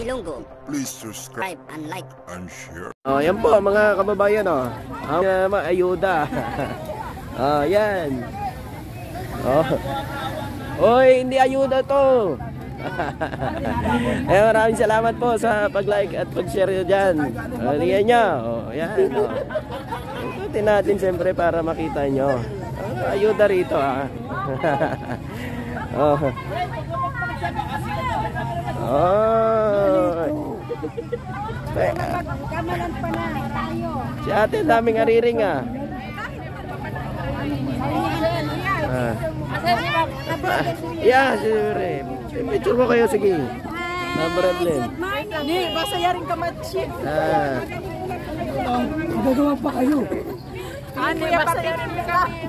Ilonggo. Please subscribe and like and share. Oh, yan po mga kababayan, oh. Ang ayuda. Oh, yan. Oh. Oy, hindi ayuda to. Maraming salamat po sa pag-like at pag-share nyo dyan. Liyan nyo. Oh, yan. Oh. Ikutin natin siyempre para makita nyo. Ayuda rito, ah. Oh. Oh. Si ate, daming ariring, ah. Yeah, siyempre. Picture ko kayo, sige. Number problem. Hindi, basta yaring kamatsi. Gagawa pa kayo. Ano, basta yaring kami.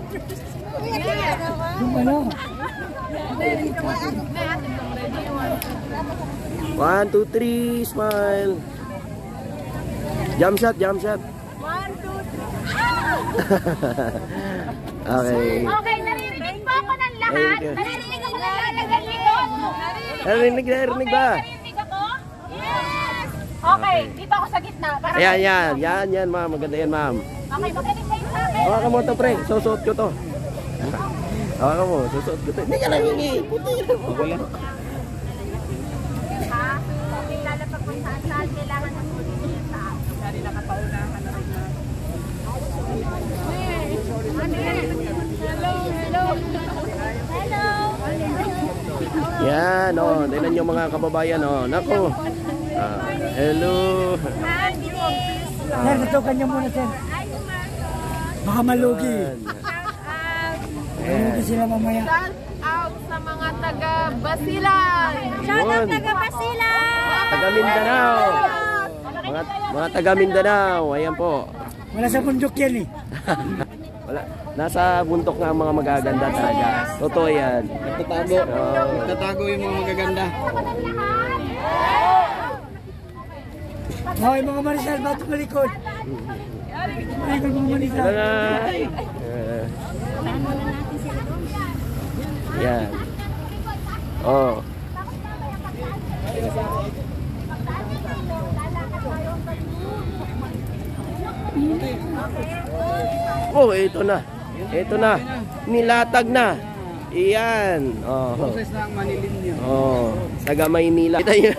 Ano? 1, 2, 3, smile. Jump shot, jump shot. 1, 2, 3. Okay. Okay, naririnig po ako ng lahat. Naririnig ako ng lalagang likod. Narinig ba? Naririnig ako? Yes! Okay, dito ako sa gitna. Ayan, yan, ma'am. Maganda yan, ma'am. Okay, magaling kayo sa akin. Hawakan mo ito, pre. Susuot ko to. Hawakan mo, susuot ko to. Hindi ka lang hingi. Puti lang mo. Wala. Ha? Okay, lalapag mo saan kailangan ng pulis niya sa akin. Dari nakapaunahan na rin na. Yan, oh. Tignan nyo mga kababayan, oh. Nako. Hello. Sir, tutukan niyo muna, sir. Baka malugi. Malugi sila mamaya. Shout out sa mga taga-Basilan. Shout out taga-Basilan! Taga Mindanao. Mga taga Mindanao. Ayan po. Wala sa bundok yan eh. Wala. Nasa buntok nga ang mga magaganda talaga. Totoo yan. Nagtatago yung mga magaganda. Hoy, mga Marisal, ba't malikod? Malikod mga Marisal. Yan. Oh. Oh, ito na. Ito na. Nilatag na. Iyan. Oh. Boses na ang manilinyo. Oh, taga Maynila. Kita niyo.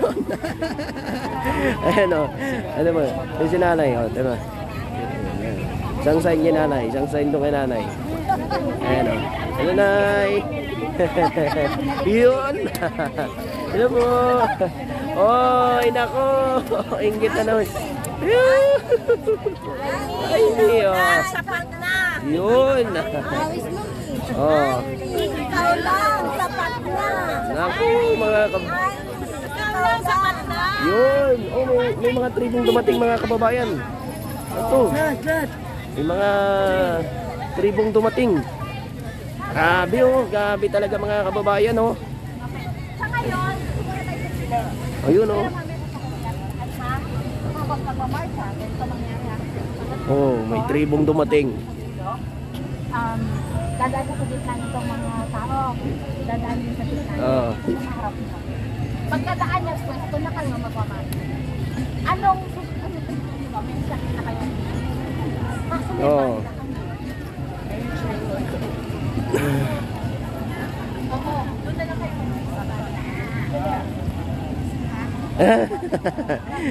Ayan, oh. Ano mo? Yung si nanay, oh. Diba? Isang sign kay nanay. Isang sign doon kay nanay. Ayan, oh. Hello, nay. Yun. Hello po. Oh, nako. Inggit na naman. Ay, hindi, oh. Sapat na! Yun. Oh. Ikaw lang! Sapat na! Naku, mga Ikaw lang! Sapat na! Yun. Oh, may mga tribong dumating mga kababayan. Ito. May mga tribong dumating. Grabe, oh. Grabe talaga mga kababayan, oh. Sa ngayon, Ayun, oh. Oh, may tribong dumating. dadaan sa gitna nitong mga tao. Dadaan din sa gitna. Pagkadaan niya, ito na kayo magmamahal. Anong susunod nyo? May sakit na kayo. Oo. Doon na lang kayo.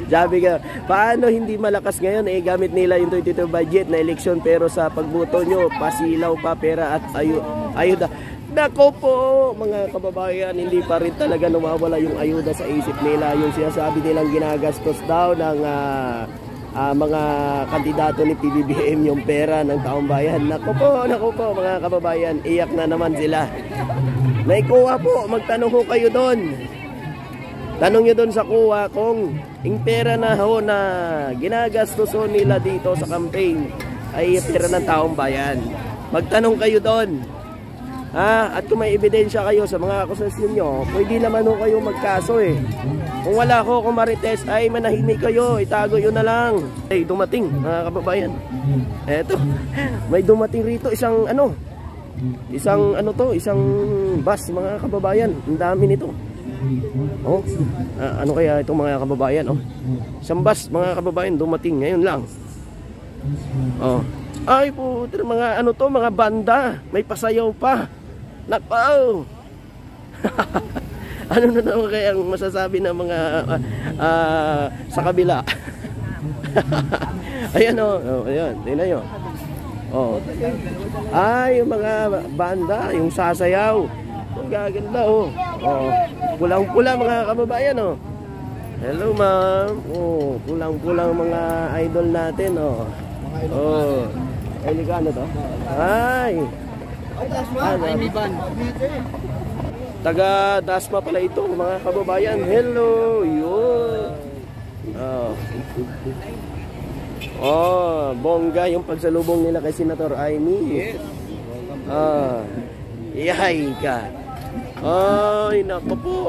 Sabi ka, paano hindi malakas ngayon gamit nila yung 22 budget na eleksyon pero sa pagboto nyo pasilaw pa pera at ayuda. Nako po mga kababayan, hindi pa rin talaga nawawala yung ayuda sa isip nila. Yung sinasabi nilang ginagastos daw ng mga kandidato ni PBBM yung pera ng taong bayan. Nako po mga kababayan, iyak na naman sila. Naikuha po, magtanong ho kayo doon. Tanong nyo doon sa kuha kung yung pera na ho na ginagastos ho nila dito sa campaign ay pera ng taong bayan. Magtanong kayo doon. At kung may ebidensya kayo sa mga akusasyon nyo, pwede naman ho kayo magkaso eh. Kung wala ko, kung marites, ay manahimik kayo, itago yun na lang. Ay, dumating mga kababayan. Eto, may dumating rito isang isang bus mga kababayan. Ang dami nito. Oh, ano kaya itong mga kababayan? Oh, isang bus mga kababayan dumating ngayon lang. Oh, ay po, mga ano to, mga banda, may pasayaw pa. Nakaw. Ano na naman kaya ang masasabi ng mga sa kabila? Ayan oh, ayan, tingnan nyo. Oh. Ay, yung mga banda, yung sasayaw. Ang gaganda oh. Oh, pulang-pula mga kababayan oh. Hello ma'am. Oh, pulang-pulang mga idol natin oh. Oh. Ay, ligano to? Ay. Ay, Band. Taga Dasma pala ito mga kababayan. Hello. Yun. Oh. Oh, bongga yung pagsalubong nila kay Senator Amy. Yes. Ah. Ihay ka. Ay, nako po.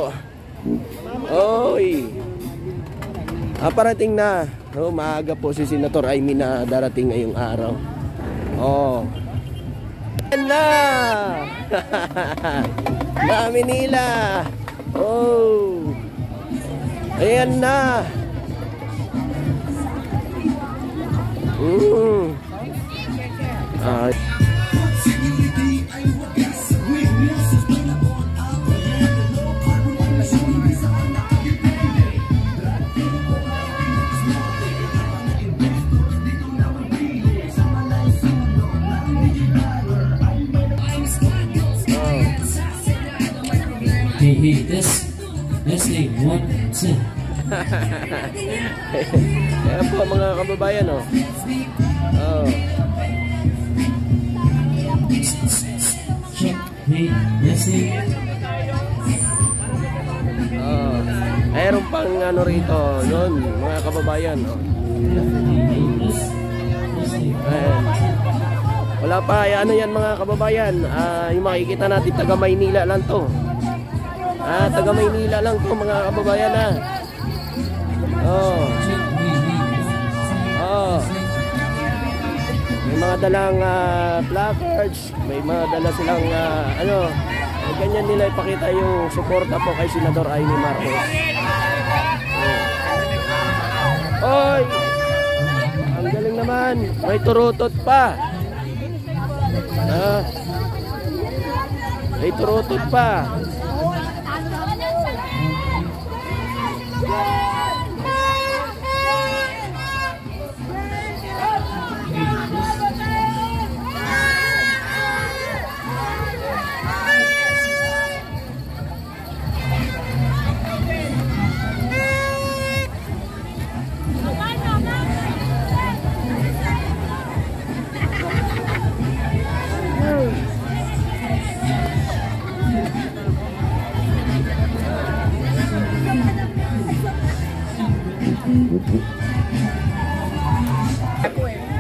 Oy. Parating na. Oh, maaga po si Senator Amy na darating ngayong araw. Oh. Ayan na. Dami nila. Oh. Ayan na. Ah. Hey, let's take 1, 2. Ayan po mga kababayan oh. Oh. Hey, let's take. Oh. Mayroon pang ano rito, yun, mga kababayan oh. Ayan. Wala pa, ano yan mga kababayan, yung makikita natin taga Maynila lang to. Taga Maynila lang to mga kababayan ha. Oh. Oh. May mga dalang placards, may mga dala silang ano, ganyan nila ipakita yung suporta po kay Senador Amy Marcos. Oy! Ang galing naman, may turutot pa. May turutot pa.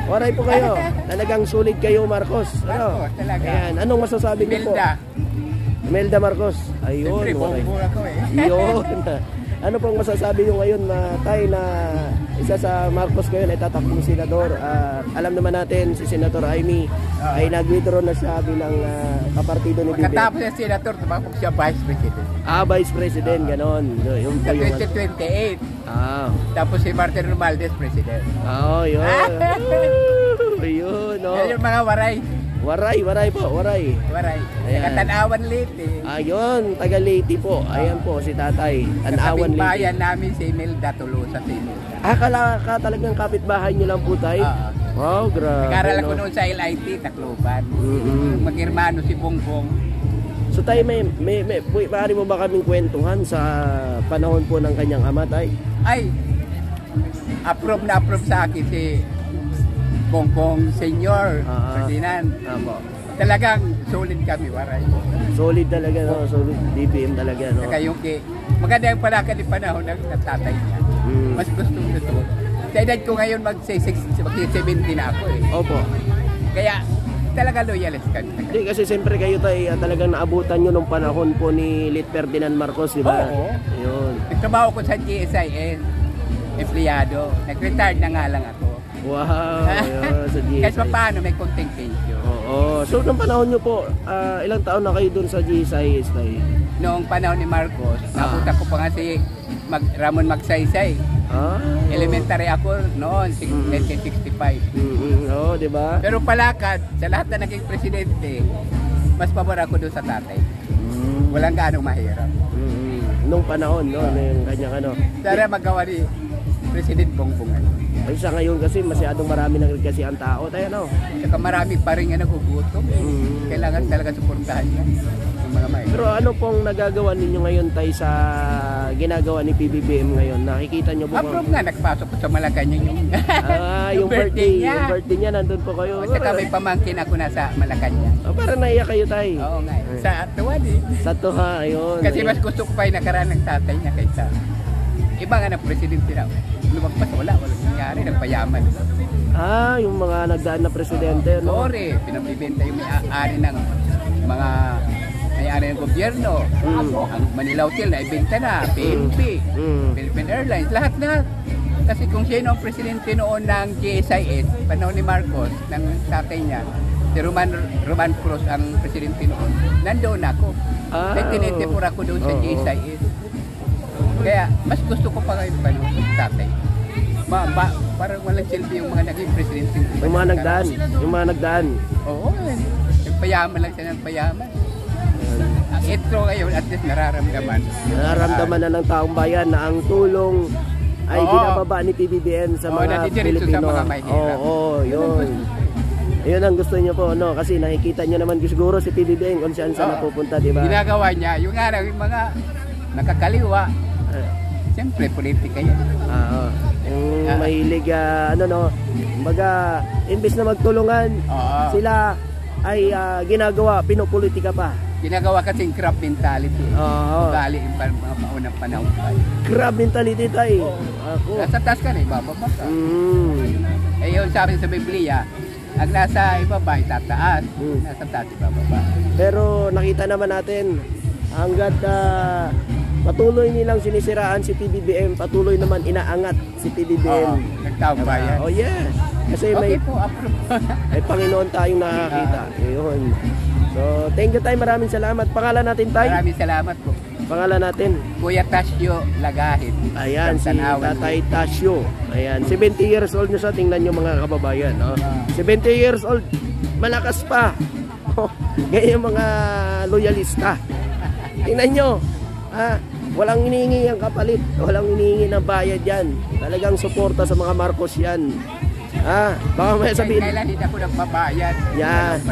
Waray po kayo. Talagang sulit kayo, Marcos. Ano? Ayan. Anong masasabi niyo po? Imelda Marcos. Ayun. Yun. Ano pong masasabi niyo ngayon na tayo na isa sa Marcos ngayon ay tatakbong senador? Alam naman natin si Senator Amy ay nag-withdraw na siya bilang kapartido ni BBM. Katapos yung senator, tumakbo siya vice president. Vice President, ganon. Yung sa 2028. Tapos si Martin Romualdez, president. Yun. Yun, no. Yan yung mga waray. Waray po, waray. Tanawan Leyte. Ayun, taga Leyte po. Ayan po, si tatay. Tanawan Leyte. Kapitbayan namin si Imelda, Tolosa si Imelda. Talagang kapitbahay niyo lang po tayo? Wow, grabe. Nag-aral ako noon sa LIT, Tacloban. Mag-hermano si Bongbong. So tayo, maaari mo ba kaming kwentuhan sa panahon po ng kanyang ama, tay? Ay, approve na approve sa akin si Bongbong Senior, Ferdinand. Talagang solid kami, waray. Solid talaga, no? Solid BBM talaga, no? Saka yung maganda yung palakad ng panahon ng tatay niya. Mas gusto ito. Sa edad ko ngayon mag-70 na ako eh. Opo. Kaya talaga loyalist kami. Hindi, kasi siyempre kayo tayo talagang naabutan nyo nung panahon po ni Lit Ferdinand Marcos, di ba? Oo. Yun. Nagtrabaho ko sa GSIS, empleyado. Nag-retire na nga lang ako. Wow, yun, sa GSIS. Kahit pa paano, may konting pension. Oo. So, nung panahon nyo po, ilang taon na kayo dun sa GSIS tayo? noong panahon ni Marcos, napunta ko pa nga si Ramon Magsaysay. Elementary ako noon, 1965. Oo, di ba? Pero palakad, sa lahat na naging presidente, mas pabor ako doon sa tatay. Walang gaanong mahirap. Nung panahon, no? Yung kanyang ano. Sana magawa ni President Bongbong. Ay, sa ngayon kasi masyadong marami nang kasi ang tao. Tayo, no? Saka marami pa rin nga nagugutom. Kailangan talaga suportahan niya yung mga mahirap. Pero ano pong nagagawa ninyo ngayon tayo sa ginagawa ni PBBM ngayon? Nakikita nyo po? Approve nga, nagpasok ko sa Malacanang yung birthday niya. Yung birthday niya, nandun po kayo. Saka may pamangkin ako nasa Malacanang. Parang naiyak kayo tayo. Oo nga. Sa tuwan eh. Sa tuha, ayun. Kasi mas gusto ko pa yung nakaraan ng tatay niya kaysa iba nga ng presidente na. Lumagpas, walang nangyari, nagpayaman. Yung mga nagdaan na presidente, no? Sorry, pinapibenta yung may-ari ng mga may-ari ng gobyerno. Ang Manila Hotel na ibenta na, PNP, Philippine Airlines, lahat na. Kasi kung sino ang presidente noon ng GSIS, panahon ni Marcos, ng tatay niya, si Roman Cruz ang presidente noon, nandoon ako. 1984 ako doon sa GSIS. Kaya mas gusto ko pa ngayon panahon ng tatay. Parang walang silbi yung mga naging presidente. Yung mga nagdaan. Oo, nagpayaman lang siya ng payaman. Ang ito ngayon, at least nararamdaman. Nararamdaman na ng taong bayan na ang tulong ay binababa ni PBBM sa mga Pilipino. Sa mga mahirap. Yun. Yun ang gusto niyo po, no? Kasi nakikita niyo naman siguro si PBBM kung saan napupunta, di ba? Ginagawa niya, yung mga nakakaliwa. Siyempre, politika yan. Yung mahilig, kumbaga, imbis na magtulungan, sila ay ginagawa, pinopolitika pa. Ginagawa kasing crab mentality. Ugali yung mga paunang panahon pa. Crab mentality tayo. Nasa taas ka na, ibababa ka. Yun sabi sa Biblia, ang nasa ibaba, itataas. Nasa taas, ibababa. Pero nakita naman natin, hanggat patuloy nilang sinisiraan si PBBM, patuloy naman inaangat si PBBM. Nagtaong bayan. Kasi may Panginoon tayong nakakita. Ayun. So, thank you tayo. Maraming salamat. Pangalan natin tayo? Maraming salamat po. Pangalan natin? Kuya Tasyo Lagahit. Ayan, si Tatay Tasyo. Ayan, 70 years old na siya. Tingnan nyo mga kababayan. 70 years old. Malakas pa. Ganyan yung mga loyalista. Tingnan nyo. Walang hinihingi ang kapalit. Walang hinihingi ng bayad yan. Talagang suporta sa mga Marcos yan. Baka mamaya sabihin. Kailan hindi ako nagbabayad. Yan.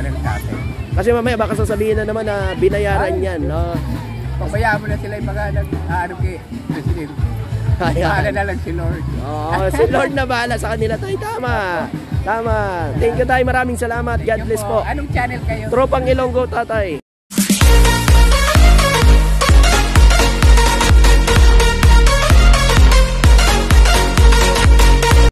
Kasi mamaya baka sasabihin na naman na binayaran yan. Pabayaan mo na sila yung mga kay President. Bahala na lang si Lord. Si Lord na bahala sa kanila tayo. Tama. Thank you tayo. Maraming salamat. God bless po. Anong channel kayo? Tropang Ilonggo, tatay.